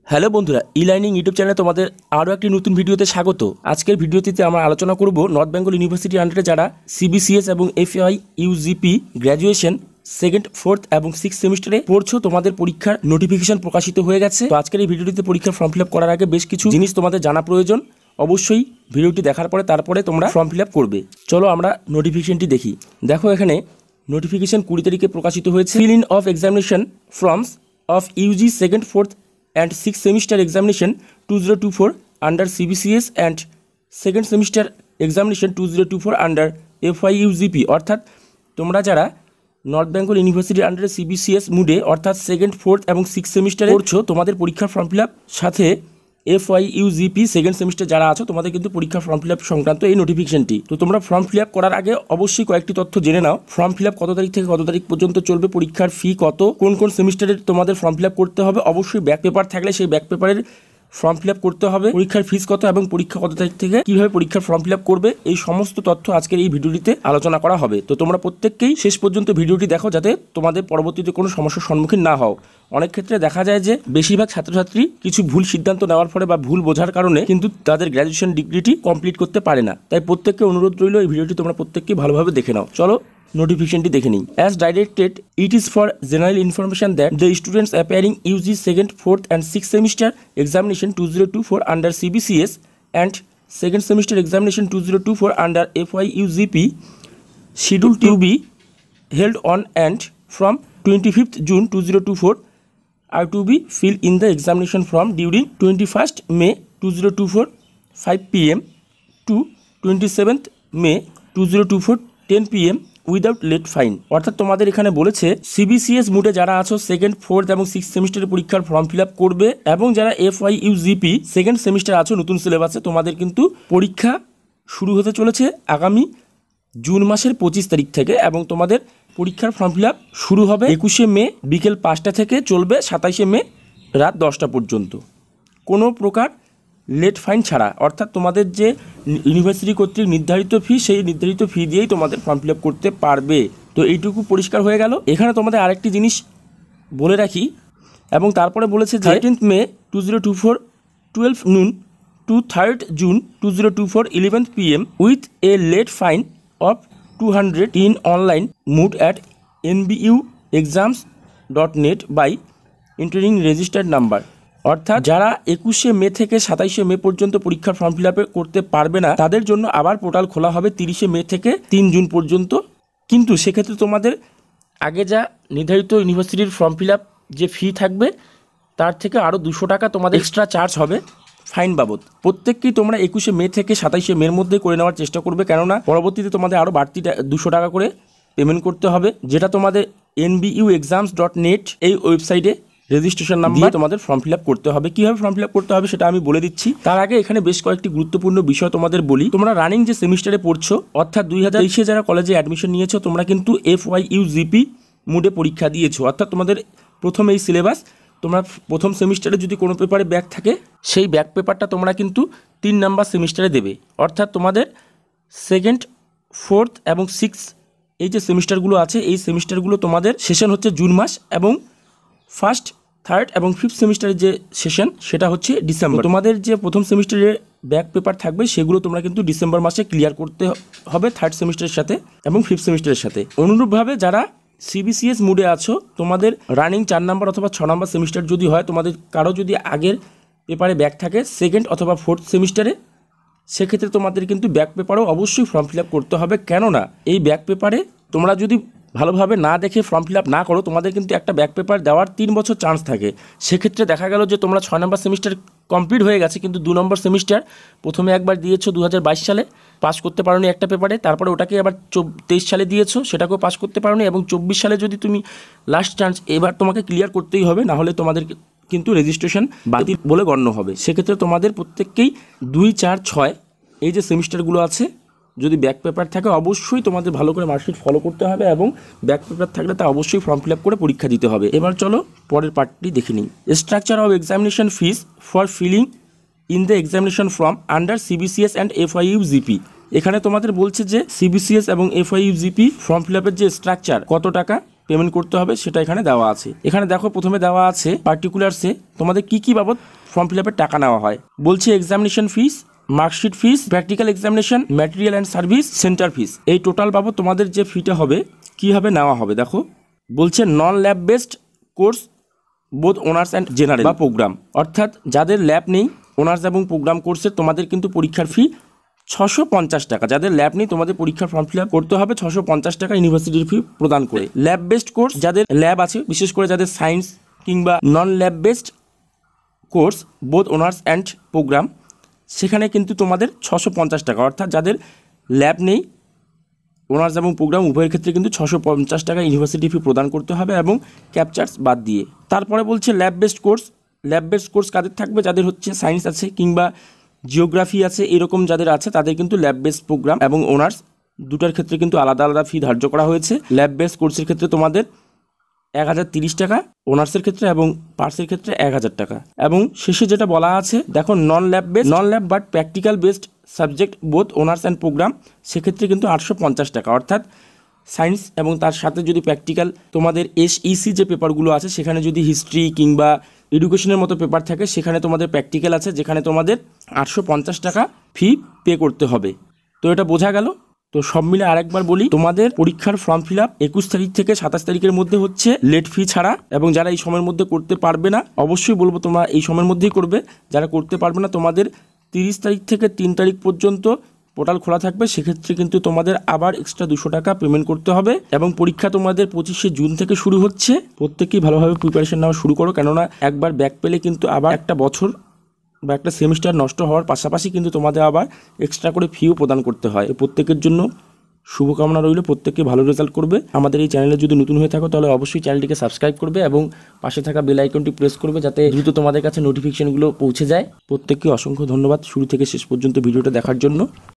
Hello বন্ধুরা, e learning YouTube চ্যানেলে তোমাদের আরও একটি নতুন ভিডিওতে স্বাগত। আজকের ভিডিওটিতে আমরা আলোচনা করব নর্থ বেঙ্গল ইউনিভার্সিটির আন্ডারে যারা সিবিসিএস এবং এফআই ইউজিপি গ্র্যাজুয়েশন সেকেন্ড, ফোর্থ এবং সিক্স সেমিস্টারে পড়ছো, তোমাদের পরীক্ষার নোটিফিকেশন প্রকাশিত হয়ে গেছে। তো আজকের এই ভিডিওটিতে পরীক্ষার ফর্ম ফিল আপ করার আগে বেশ কিছু জিনিস তোমাদের জানা প্রয়োজন। অবশ্যই ভিডিওটি দেখার পরে তারপরে তোমরা ফর্ম ফিল আপ করবে। চলো আমরা নোটিফিকেশনটি দেখি। দেখো এখানে নোটিফিকেশন 20 তারিখে প্রকাশিত হয়েছে। Fill in of examination forms of Yuji second, fourth and 6th semester examination 2024 under CBCS and second semester examination 2024 under FYUGP। অর্থাৎ তোমরা যারা নর্থ বেঙ্গল ইউনিভার্সিটির আন্ডারে সিবিসিএস মুডে অর্থাৎ সেকেন্ড, ফোর্থ এবং সিক্স সেমিস্টারে পড়ছো, তোমাদের পরীক্ষার ফর্ম ফিল আপ সাথে FYUGP সেকেন্ড সেমিস্টার যারা আছো তোমাদের কিন্তু পরীক্ষার ফর্ম ফিল আপ সংক্রান্ত এই নোটিফিকেশনটি। তো তোমরা ফর্ম ফিল আপ করার আগে অবশ্যই কয়েকটি তথ্য জেনে নাও। ফর্ম ফিল আপ কত তারিখ থেকে কত তারিখ পর্যন্ত চলবে, পরীক্ষার ফি কত, কোন কোন সেমিস্টারে তোমাদের ফর্ম ফিল আপ করতে হবে, অবশ্যই ব্যাক পেপার থাকলে সেই ব্যাক পেপারের ফর্ম ফিল আপ করতে হবে, পরীক্ষার ফিস কত এবং পরীক্ষা কত তারিখ থেকে কিভাবে পরীক্ষার ফর্ম ফিল আপ করবে, এই সমস্ত তথ্য আজকের এই ভিডিওটিতে আলোচনা করা হবে। তো তোমরা প্রত্যেককেই শেষ পর্যন্ত ভিডিওটি দেখো যাতে তোমাদের পরবর্তীতে কোনো সমস্যার সম্মুখীন না হও। অনেক ক্ষেত্রে দেখা যায় যে বেশিরভাগ ছাত্রছাত্রী কিছু ভুল সিদ্ধান্ত নেওয়ার ফলে বা ভুল বোঝার কারণে কিন্তু তাদের গ্র্যাজুয়েশন ডিগ্রিটি কমপ্লিট করতে পারে না। তাই প্রত্যেককে অনুরোধ রইল এই ভিডিওটি তোমরা প্রত্যেককেই ভালোভাবে দেখে নাও। চলো নোটিফিকেশনটি দেখে নিই। As directed, it is for general information that the students appearing Yuji second, fourth and six semester examination 2024 under CBCS and second semester examination 2024 under FYUGP scheduled to be held on and from 25th June 2024 are to be filled in the examination form during 21st May 2024 5 PM to 27th May 2024 10 PM without late fine. অর্থাৎ তোমাদের এখানে বলেছে CBCS মুডে যারা আছো second, fourth এবং six সেমিস্টারের পরীক্ষার ফর্ম ফিল আপ করবে এবং যারা FYUGP সেকেন্ড সেমিস্টার আছো নতুন সিলেবাসে তোমাদের কিন্তু পরীক্ষা শুরু হতে চলেছে আগামী জুন মাসের 25 তারিখ থেকে এবং তোমাদের পরীক্ষার ফর্ম ফিল আপ শুরু হবে 21শে মে বিকেল 5টা থেকে, চলবে 27শে মে রাত 10টা পর্যন্ত, কোনো প্রকার লেট ফাইন ছাড়া। অর্থাৎ তোমাদের যে ইউনিভার্সিটি কর্তৃক নির্ধারিত ফি, সেই নির্ধারিত ফি দিয়েই তোমাদের ফর্ম ফিল আপ করতে পারবে। তো এইটুকু পরিষ্কার হয়ে গেল। এখানে তোমাদের আরেকটি জিনিস বলে রাখি এবং তারপরে বলেছে 13th May 2024 12 noon to 3rd June 2024 11 PM with a late fine of 200 in online mode at nbuexams.net by entering registered number। অর্থাৎ যারা 21শে মে থেকে 27শে মে পর্যন্ত পরীক্ষার ফর্ম ফিল আপ করতে পারবে না তাদের জন্য আবার পোর্টাল খোলা হবে 30শে মে থেকে 3 জুন পর্যন্ত। কিন্তু সেক্ষেত্রে তোমাদের আগে যা নির্ধারিত ইউনিভার্সিটির ফর্ম ফিল আপ যে ফি থাকবে তার থেকে আরও 200 টাকা তোমাদের এক্সট্রা চার্জ হবে ফাইন বাবদ। প্রত্যেককেই তোমরা 21শে মে থেকে 27শে মের মধ্যে করে নেওয়ার চেষ্টা করবে, কেননা পরবর্তীতে তোমাদের আরও বাড়তি 200 টাকা করে পেমেন্ট করতে হবে, যেটা তোমাদের nbuexams.net এই ওয়েবসাইটে রেজিস্ট্রেশন নাম্বার তোমাদের ফর্ম ফিল আপ করতে হবে। কীভাবে ফর্ম ফিল আপ করতে হবে সেটা আমি বলে দিচ্ছি। তার আগে এখানে বেশ কয়েকটি গুরুত্বপূর্ণ বিষয় তোমাদের বলি। তোমরা রানিং যে সেমিস্টারে পড়ছো অর্থাৎ 2023-এ যারা কলেজে অ্যাডমিশন নিয়েছো তোমরা কিন্তু FYUGP মুডে পরীক্ষা দিয়েছো। অর্থাৎ তোমাদের প্রথম এই সিলেবাস, তোমরা প্রথম সেমিস্টারে যদি কোনো পেপারে ব্যাক থাকে সেই ব্যাক পেপারটা তোমরা কিন্তু 3 নাম্বার সেমিস্টারে দেবে। অর্থাৎ তোমাদের সেকেন্ড, ফোর্থ এবং সিক্স এই যে সেমিস্টারগুলো আছে এই সেমিস্টারগুলো তোমাদের সেশন হচ্ছে জুন মাস এবং ফার্স্ট, থার্ড এবং ফিফথ সেমিস্টারের যে সেশন সেটা হচ্ছে ডিসেম্বর। তোমাদের যে প্রথম সেমিস্টারের ব্যাক পেপার থাকবে সেগুলো তোমরা কিন্তু ডিসেম্বর মাসে ক্লিয়ার করতে হবে থার্ড সেমিস্টারের সাথে এবং ফিফথ সেমিস্টারের সাথে। অনুরূপভাবে যারা সিবিসিএস মুডে আছো তোমাদের রানিং 4 নাম্বার অথবা 6 নাম্বার সেমিস্টার যদি হয়, তোমাদের কারো যদি আগের পেপারে ব্যাক থাকে সেকেন্ড অথবা ফোর্থ সেমিস্টারে, সেক্ষেত্রে তোমাদের কিন্তু ব্যাক পেপারও অবশ্যই ফর্ম ফিল আপ করতে হবে। কেননা এই ব্যাক পেপারে তোমরা যদি ভালোভাবে না দেখে ফর্ম ফিল আপ না করো তোমাদের কিন্তু একটা ব্যাক পেপার দেওয়ার 3 বছর চান্স থাকে। সেক্ষেত্রে দেখা গেল যে তোমরা 6 নম্বর সেমিস্টার কমপ্লিট হয়ে গেছে কিন্তু 2 নম্বর সেমিস্টার প্রথমে একবার দিয়েছো 2022 সালে, পাস করতে পারোনি একটা পেপারে, তারপরে ওটাকে আবার 23 সালে দিয়েছো, সেটাকেও পাস করতে পারোনি এবং 24 সালে যদি তুমি লাস্ট চান্স, এবার তোমাকে ক্লিয়ার করতেই হবে, না হলে তোমাদের কিন্তু রেজিস্ট্রেশন বাতিল বলে গণ্য হবে। সেক্ষেত্রে তোমাদের প্রত্যেককেই 2, 4, 6 এই যে সেমিস্টারগুলো আছে যদি ব্যাক পেপার থাকে অবশ্যই তোমাদের ভালো করে মার্কশিট ফলো করতে হবে এবং ব্যাক পেপার থাকলে তা অবশ্যই ফর্ম ফিল আপ করে পরীক্ষা দিতে হবে। এবার চলো পরের পার্টটি দেখে নিই। Structure of examination fees for filling in the examination form under CBCS and FYUGP। এখানে তোমাদের বলছে যে সিবিসিএস এবং FYUGP ফর্ম ফিল আপের যে স্ট্রাকচার, কত টাকা পেমেন্ট করতে হবে সেটা এখানে দেওয়া আছে। এখানে দেখো প্রথমে দেওয়া আছে পার্টিকুলারসে তোমাদের কি বাবদ ফর্ম ফিল আপের টাকা নেওয়া হয়। বলছে examination fees, marksheet fees, practical examination, material and service, centre fees. এই টোটাল বাবদ তোমাদের যে ফিটা হবে কীভাবে নেওয়া হবে দেখো। বলছে non lab based course both honours and general বা প্রোগ্রাম, অর্থাৎ যাদের ল্যাব নেই অনার্স এবং প্রোগ্রাম কোর্সের তোমাদের কিন্তু পরীক্ষার ফি 650 টাকা। যাদের ল্যাব নেই তোমাদের পরীক্ষার ফর্ম ফিল আপ করতে হবে 650 টাকা ইউনিভার্সিটির ফি প্রদান করে। ল্যাব বেসড কোর্স যাদের ল্যাব আছে, বিশেষ করে যাদের সায়েন্স কিংবা non lab based course both honours and programme, সেখানে কিন্তু তোমাদের 650 টাকা, অর্থাৎ যাদের ল্যাব নেই অনার্স এবং প্রোগ্রাম উভয়ের ক্ষেত্রে কিন্তু 650 টাকা ইউনিভার্সিটি ফি প্রদান করতে হবে এবং ক্যাপচার্স বাদ দিয়ে। তারপরে বলছে lab based course. Lab based course কাদের থাকবে? যাদের হচ্ছে সায়েন্স আছে কিংবা জিওগ্রাফি আছে, এরকম যাদের আছে তাদের কিন্তু ল্যাব বেসড প্রোগ্রাম এবং অনার্স দুটার ক্ষেত্রে কিন্তু আলাদা আলাদা ফি ধার্য করা হয়েছে। ল্যাব বেসড কোর্সের ক্ষেত্রে তোমাদের 1030 টাকা, অনার্সের ক্ষেত্রে এবং পার্সের ক্ষেত্রে 1000 টাকা। এবং শেষে যেটা বলা আছে দেখো non lab but practical based subject both honours and programme, সেক্ষেত্রে কিন্তু 850 টাকা, অর্থাৎ সায়েন্স এবং তার সাথে যদি প্র্যাকটিক্যাল তোমাদের SEC যে পেপারগুলো আছে সেখানে যদি হিস্ট্রি কিংবা এডুকেশনের মতো পেপার থাকে সেখানে তোমাদের প্র্যাকটিক্যাল আছে যেখানে তোমাদের 850 টাকা ফি পে করতে হবে। তো এটা বোঝা গেল। তো সব মিলে আরেকবার বলি, তোমাদের পরীক্ষার ফর্ম ফিল আপ 21 তারিখ থেকে 27 তারিখের মধ্যে হচ্ছে লেট ফি ছাড়া। এবং যারা এই সময়ের মধ্যে করতে পারবে না, অবশ্যই বলবো তোমরা এই সময়ের মধ্যেই করবে। যারা করতে পারবে না তোমাদের 30 তারিখ থেকে 3 তারিখ পর্যন্ত পোর্টাল খোলা থাকবে, সেক্ষেত্রে কিন্তু তোমাদের আবার এক্সট্রা 200 টাকা পেমেন্ট করতে হবে। এবং পরীক্ষা তোমাদের 25শে জুন থেকে শুরু হচ্ছে। প্রত্যেকেই ভালোভাবে প্রিপারেশন নেওয়া শুরু করো, কেননা একবার ব্যাক পেলে কিন্তু আবার একটা বছর বা একটা সেমিস্টার নষ্ট হওয়ার পাশাপাশি কিন্তু তোমাদের আবার এক্সট্রা করে ফিও প্রদান করতে হয়। প্রত্যেকের জন্য শুভকামনা রইল, প্রত্যেকে ভালো রেজাল্ট করবে। আমাদের এই চ্যানেলে যদি নতুন হয়ে থাকো তাহলে অবশ্যই চ্যানেলটিকে সাবস্ক্রাইব করবে এবং পাশে থাকা বেল আইকনটি প্রেস করবে যাতে দ্রুত তোমাদের কাছে নোটিফিকেশনগুলো পৌঁছে যায়। প্রত্যেককে অসংখ্য ধন্যবাদ শুরু থেকে শেষ পর্যন্ত ভিডিওটা দেখার জন্য।